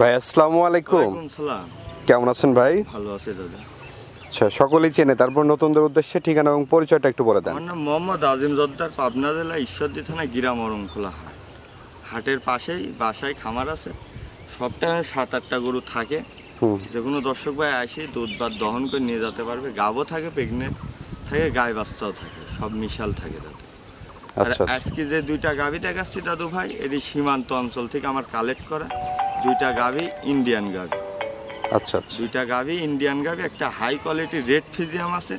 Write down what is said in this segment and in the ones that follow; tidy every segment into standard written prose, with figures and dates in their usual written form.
ভাই আসসালামু আলাইকুম। ওয়ালাইকুম সালাম। কেমন আছেন ভাই? ভালো আছি দাদা। আচ্ছা, সকলেই চেনে, তারপর নতুনদের উদ্দেশ্যে ঠিকানা এবং পরিচয়টা একটু বলে দেন। আমার নাম মোহাম্মদ আজিম জোদ্দার, পাবনা জেলা ঈশ্বরদী থানা গ্রাম অরণখোলা হাট। হাটের পাশেই বাসায় খামার আছে, সপ্তাহে 7-8টা গরু থাকে। যে কোনো দর্শক ভাই আসে দুধ ভাত দহন করে নিয়ে যেতে পারবে। গাবও থাকে, প্রেগনেন্ট থাকে, গায়ে বাচ্চাও থাকে, সব মিশাল থাকে দাদা। আর আজকে যে 2টা গাভী দেখাচ্ছি দাদু ভাই, এটি সীমান্ত অঞ্চল থেকে আমার কালেক্ট করা 2টা গাভী, ইন্ডিয়ান গাভী। আচ্ছা আচ্ছা, 2টা গাভী ইন্ডিয়ান গাভী, একটা হাই কোয়ালিটি রেড ফিজিয়াম আছে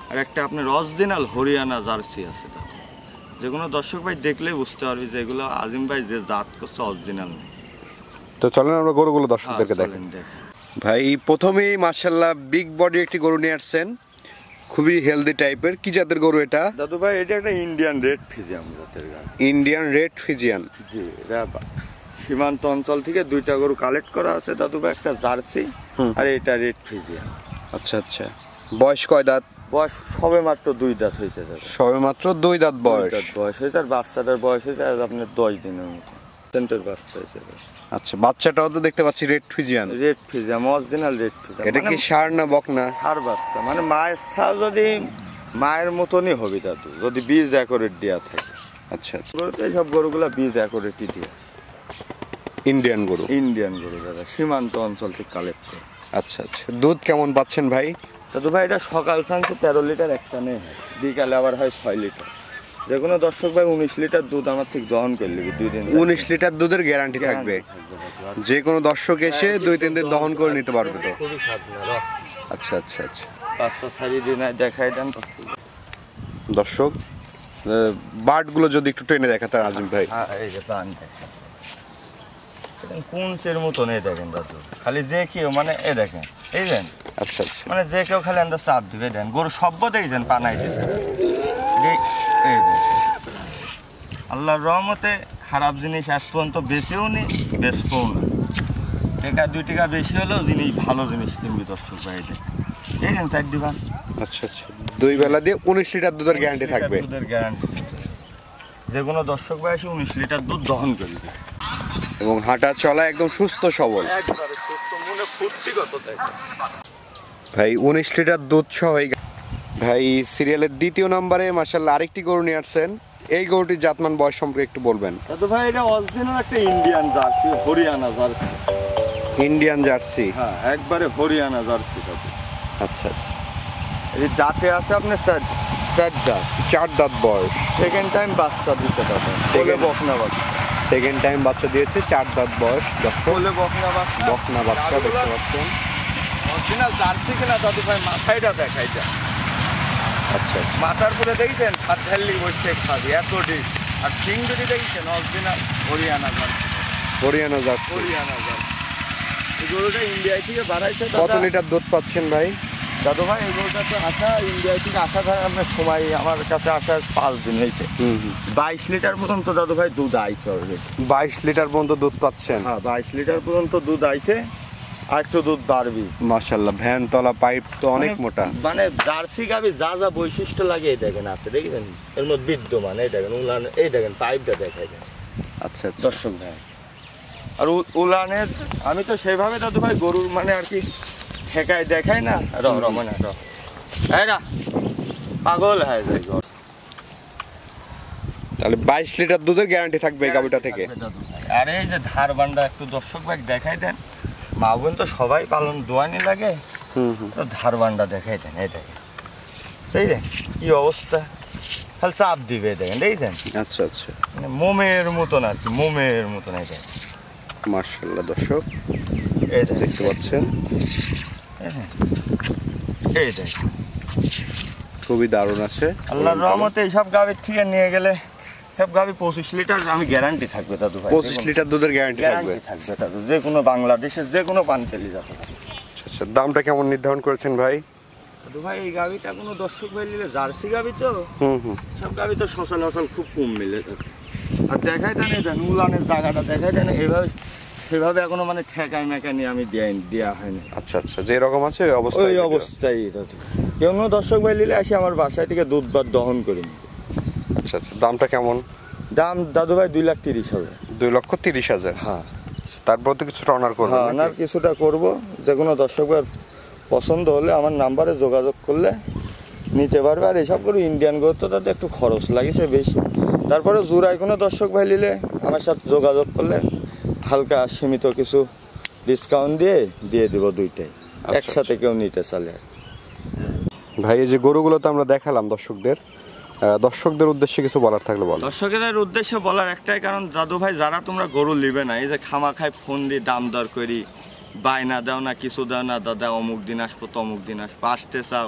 আর একটা আপনার অরিজিনাল হরিয়ানা জার্সি আছে। যে কোনো দর্শক ভাই দেখলেই বুঝতে পারবে যে এগুলো আজিম ভাই যে জাত করছে অরিজিনাল নেই। তো চলেন আমরা গরুগুলো দর্শকদেরকে দেখেন। ভাই প্রথমেই মাশাআল্লাহ বিগ বডি একটি গরু নিয়ে আসছেন, খুবই হেলদি টাইপের। কি জাতের গরু এটা দাদু ভাই? এটা একটা ইন্ডিয়ান রেড ফিজিয়াম জাতের গাভী। ইন্ডিয়ান রেড ফিজিয়ান, জি। সীমান্ত অঞ্চল থেকে 2টা গরু কালেক্ট করা আছে দাদু ভাই, একটা জার্সি আর এটা রেড ফিজিয়াম। আচ্ছা আচ্ছা, বয়স কয় দাঁত? বয়স সবে মাত্র 2 দাঁত হয়েছে দাদা। সবে মাত্র 2 দাঁত বয়স হয়েছে। আর বাচ্চাটার বয়স হয়েছে আজ আপনার 10 দিনের মতো। সেন্টার বাচ্চা হয়েছে। আচ্ছা, বাচ্চাটাও তো দেখতে পাচ্ছি red Friesian. Red Friesian, original red Friesian. এটা কি ষাঁড় না বকনা? ষাঁড় বাচ্চা, মানে মায়ের ছাও যদি মায়ের মতনই হবে দাদু, যদি বীজ অ্যাকোরেট দেওয়া থাকে। আচ্ছা আচ্ছা, গরুতে সব গরুগুলা বীজ অ্যাকোরেটই দিয়ে। ইন্ডিয়ান গরু? ইন্ডিয়ান গরু দাদা, সীমান্ত অঞ্চল থেকে কালেক্ট করে। আচ্ছা আচ্ছা, দুধ কেমন পাচ্ছেন ভাই? দাদু ভাই এটা সকাল সানছে 13 লিটার একটা নেই, বিকালে আবার হয় 6 লিটার। যে কোনো দর্শক ভাই 19 লিটার দুধ আমার থেকে দহন করে নেবে 2 দিন। 19 লিটার দুধের গ্যারান্টি থাকবে, যে কোনো দর্শক এসে 2-3 দিন দহন করে নিতে পারবে তো? খুবই স্বাদ না। আচ্ছা আচ্ছা আচ্ছা, পাঁচটা ছাড়িয়ে দিন দেখাই দেন দর্শক। বার্ডগুলো যদি একটু টেনে দেখাতেন আজিম ভাই। হ্যাঁ, এই যে প্রাণ দেখেন, কোন চের মতো নেই দেখেন দাদু, খালি যে কেউ মানে এ দেখেন, এই দেন। আচ্ছা আচ্ছা, মানে যে কেউ খালি আন্দাজ চাপ দিবে দেন, গরু সভ্য দেখছেন পানাই দিয়েছে। এই দেন, আল্লাহর রহমতে খারাপ জিনিস আজ পর্যন্ত বেঁচেও নেই, বেচবও না। টাকা 2 টাকা বেশি হলেও জিনিস ভালো জিনিস কিনবি দর্শক ভাই। এই দেন 4 ডিবা। আচ্ছা আচ্ছা, 2 বেলা দিয়ে 19 লিটার দুধের গ্যারান্টি থাকবে। দুধের গ্যারান্টি, যে কোনো দর্শক ভাই এসে 19 লিটার দুধ দহন করবে। এবং হাঁটা চলা একদম সুস্থ সবল, একবারে সুস্থ, মনে ফুর্তিগত থাকে ভাই। 19 লিটার দুধ সহ ভাই সিরিয়ালের 2য় নম্বরে মাশাআল্লাহ আরেকটি গরু নিয়ে আসছেন। এই গরুটির জাতমান বয়স সম্পর্কে একটু বলবেন। দাদু ভাই এটা অরিজিনাল একটা Indian jersey, Haryana jersey. Indian jersey? হ্যাঁ, একবারে হরিয়ানা জার্সি দাদু। আচ্ছা আচ্ছা, এই দাঁতে আছে আপনার 4 দাঁত। 4 দাঁত বয়স। সেকেন্ড টাইম বাচ্চা দিচ্ছে দাদা, ছেলে বকনা বাচ্চা। সেকেন্ড টাইম বাচ্চা দিয়েছে, 4 দাঁত বয়স। ছেলে বকনা বাচ্চা, বকনা বাচ্চা দেখতে পাচ্ছেন। অরিজিনাল জার্সি কিনা দাদু ভাই, মাথায়টা দেখাই যায়। আচ্ছা, মাথার পরে দেখছেন হাত ঢাললি বসে খাবি, এত ডিপ। আর সিং যদি দেখছেন original Haryana jersey. Haryana jersey, Haryana jersey. এই গরুটা ইন্ডিয়া থেকে বাড়াইছে। কত লিটার দুধ পাচ্ছেন ভাই? দাদু ভাই এই গরুটা তো আসা ইন্ডিয়া থেকে আসা ধরেন আপনার সময় আমার কাছে আসার 5 দিন হয়েছে। 22 লিটার পর্যন্ত দাদু ভাই দুধ আইছে অলরেডি। 22 লিটার পর্যন্ত দুধ পাচ্ছেন? হ্যাঁ, 22 লিটার পর্যন্ত দুধ আইছে, আর একটু দুধ বাড়বি। মাশাআল্লাহ, ভ্যান তলা পাইপ তো অনেক মোটা। মানে জার্সি গাভী যা যা বৈশিষ্ট্য লাগে এই দেখেন আছে, দেখেন এর মধ্যে বিদ্যমান। এই দেখেন উলান, এই দেখেন পাইপটা দেখাই যায়। আচ্ছা আচ্ছা, দর্শক ভাই, আর উলানের আমি তো সেইভাবে দাদু ভাই গরুর মানে আর কি ঠেকায় দেখাই না। রমনা পাগল হয়ে যায়। তাহলে 22 লিটার দুধের গ্যারান্টি থাকবে এই গাভীটা থেকে। আর এই যে ধার বান্ডা একটু দর্শক ভাই দেখাই দেন, মা বোন তো সবাই পালন দোয়ানি লাগে, তো ধার বান্ডা দেখাই দেন। এই দেখেন, এই দেখ কি অবস্থা, খালি চাপ দিবে দেখেন, দেখছেন? আচ্ছা আচ্ছা, মানে মোমের মতন আর কি, মোমের মতন। এই দেখেন মাশাআল্লাহ দর্শক, এই দেখতে পাচ্ছেন। এই দেখ খুবই দারুণ আছে। আল্লাহর রহমতে এইসব গাভীর থেকে নিয়ে গেলে সব গাভী 25 লিটার আমি গ্যারান্টি থাকবে দাদু ভাই। 25 লিটার দুধের গ্যারান্টি থাকবে দাদু, যে কোনো বাংলাদেশের যে কোনো পান তেলি যাবে। আচ্ছা, দামটা কেমন নির্ধারণ করেছেন ভাই? দাদু ভাই এই গাভীটা কোনো দর্শক ভাই নিলে জার্সি গাভী তো, সব গাভী তো সচরাচর খুব কম মিলে। আর দেখাই দেন, এই দেন উলানের জায়গাটা দেখাই দেন। এইভাবে সেভাবে এখনো মানে ঠেকাই মেকা নিয়ে আমি দেওয়া হয়নি। আচ্ছা আচ্ছা, যে রকম আছে ওই অবস্থায় দাদু। কেউ দর্শক ভাই নিলে আসি আমার বাসায় থেকে দুধ ভাত দহন করে নিবে। আচ্ছা আচ্ছা, দামটা কেমন? দাম দাদু ভাই 2,30,000 হবে। 2,30,000? হ্যাঁ। তারপর তো কিছুটা অনার করবেন হ্যাঁ, অনার কিছুটা করব। যে কোনো দর্শকের পছন্দ হলে আমার নাম্বারে যোগাযোগ করলে নিতে পারবে। আর এইসব গরু ইন্ডিয়ান গরু তো তাতে একটু খরচ লাগেছে বেশি, তারপরে জোড়ায় কোনো দর্শক ভাই নিলে আমার সাথে যোগাযোগ করলে হালকা সীমিত কিছু ডিসকাউন্ট দিয়ে দিব দুইটাই, একসাথে কেউ নিতে চাইলে। ভাই এই যে গরুগুলো তো আমরা দেখালাম দর্শকদের উদ্দেশ্যে কিছু বলার থাকলে বলো। দর্শকদের উদ্দেশ্যে বলার একটাই কারণ, দাদু ভাই যারা তোমরা গরু নিবে না, এই যে খামাখায় ফোন দিয়ে দাম দর করি, বায়না দাও না, কিছু দাও না, দাদা অমুক দিন আসবো তমুক দিন আসবো, আসতে চাও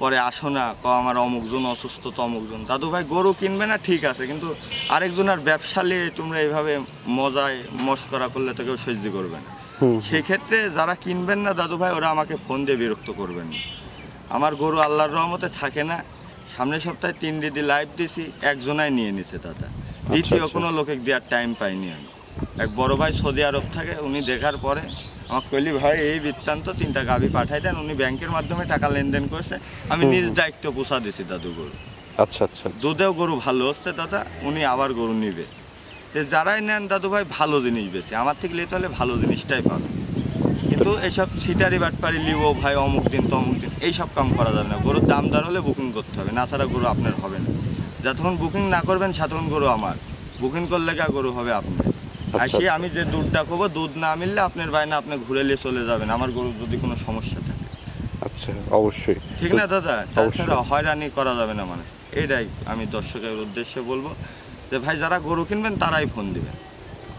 পরে আসো না, আমার অমুকজন অসুস্থ তমুকজন। দাদু ভাই গরু কিনবে না ঠিক আছে, কিন্তু আরেকজনের ব্যবসা নিয়ে তোমরা এইভাবে মজায় মস্করা করলে তো কেউ সহ্য করবে না। সেক্ষেত্রে যারা কিনবেন না দাদু ভাই, ওরা আমাকে ফোন দিয়ে বিরক্ত করবেন না। আমার গরু আল্লাহর রহমতে থাকে না। সামনের সপ্তাহে 3 দিদি লাইভ দিছি, একজনাই নিয়ে নিছে দাদা, দ্বিতীয় কোনো লোকে দেওয়ার টাইম পাইনি আমি। এক বড় ভাই সৌদি আরব থাকে, উনি দেখার পরে আমাকে কইলি ভাই এই বৃত্তান্ত 3টা গাভী পাঠাই দেন। উনি ব্যাংকের মাধ্যমে টাকা লেনদেন করছে, আমি নিজ দায়িত্ব পোষা দিছি দাদু গরু। আচ্ছা আচ্ছা, দুধেও গরু ভালো হচ্ছে দাদা, উনি আবার গরু নিবে। তো যারাই নেন দাদু ভাই ভালো জিনিস বেশি, আমার থেকে নিতে হলে ভালো জিনিসটাই পাবে। কিন্তু এইসব সিটারি বাটপারি লিবো ভাই অমুক দিন তমুক দিন, এইসব কাম করা যাবে না। গরুর দাম দর হলে বুকিং করতে হবে, না ছাড়া গরু আপনার হবে না। যতক্ষণ বুকিং না করবেন ততক্ষণ গরু আমার, বুকিং করলে কা গরু হবে আপনার। আসি আমি যে দুধটা খাবো, দুধ না মিললে আপনার ভাই না, আপনি ঘুরে নিয়ে চলে যাবেন আমার গরু যদি কোনো সমস্যা থাকে। আচ্ছা অবশ্যই, ঠিক না দাদা? তাছাড়া হয়রানি করা যাবে না মানে। এইটাই আমি দর্শকের উদ্দেশ্যে বলবো যে ভাই যারা গরু কিনবেন তারাই ফোন দিবেন।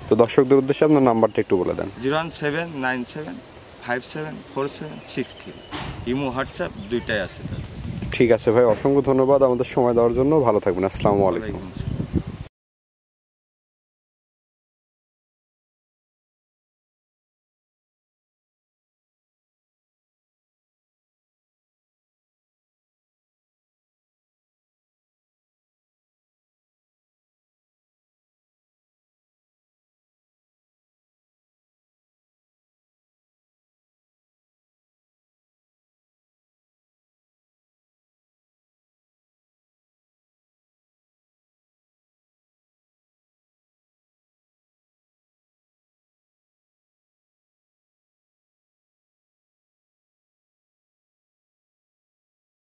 তো দর্শকদের উদ্দেশ্যে আপনার নাম্বারটা একটু বলে দেন। 01797574763। ইমো হোয়াটসঅ্যাপ দুইটাই আছে। ঠিক আছে ভাই, অসংখ্য ধন্যবাদ আমাদের সময় দেওয়ার জন্য। ভালো থাকবেন। আসসালামু আলাইকুম।